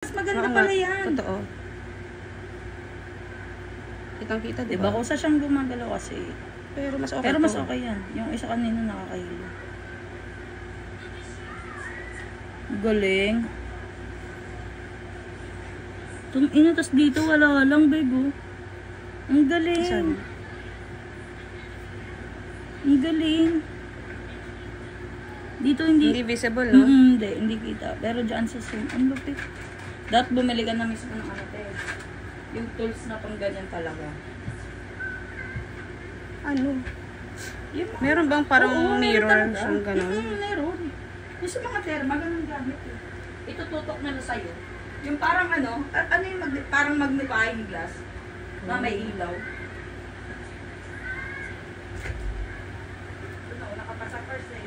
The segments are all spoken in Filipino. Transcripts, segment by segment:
Mas maganda pala yan. Totoo. Kitang-kita, diba? Diba? Kusa siyang gumagalaw kasi. Pero mas okay. Pero mas okay yan. Yung isa kanina nakakahilo. Galing. Ina, tas dito wala lang, bego. Ang galing. Saan? Ang galing. Dito hindi visible, no? Hindi kita. Pero dyan sa zoom, ang lupit. Dapat bumili ka na mismo ng ano, te. Yung tools na pang ganyan talaga. Ano? Yung Meron bang parang mirror? Meron. Ganun? Meron. Yung sa mga terma, ganun gamit eh. Itututok na na sa'yo. Yung parang ano yung parang magnifying glass na may ilaw. Ito, nakapasa first eh.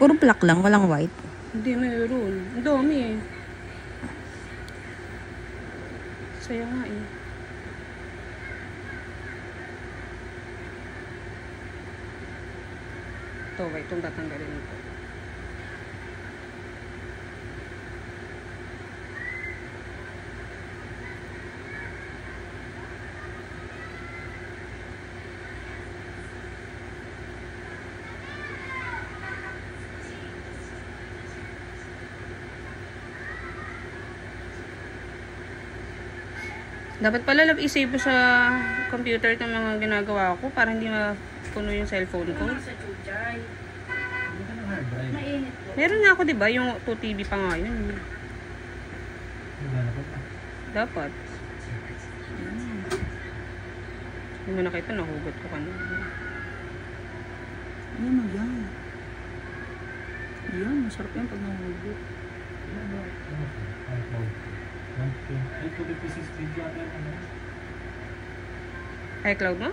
Puro black lang, walang white. Hindi, meron. Ang dami eh. Saya nga eh. Ito, wait. Itong tatanggalin ito. Dapat pala i-save ko sa computer ng mga ginagawa ko para hindi mapuno yung cellphone ko. Sa Chujay. Mainit po. Meron na ako, diba? Yung 2TB pa nga yun. Dapat. Hindi mo nakita, nahugot ko kanina. Yan o yan. Yan, masarap yan pag nahugot. iCloud mo?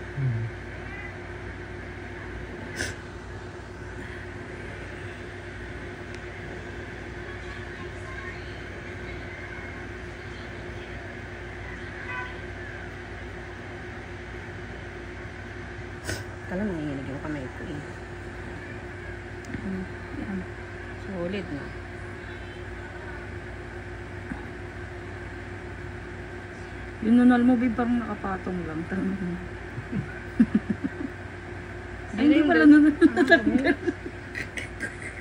Kala nanginginig yung kamay ko eh. Yan. Solid na. Yung nunal mo, babe, parang nakapatong lang. Ay, hindi pala nunal.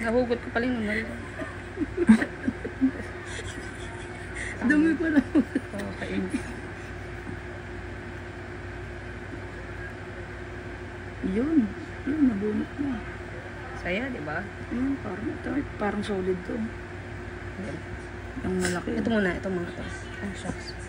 Nahugot ko pala yung nunal. Dumi pala. Okay. Yun, nabunot na. Saya, diba? Yun, parang solid to. Yung malaki. Ito muna, ito mga to. Oh, shucks.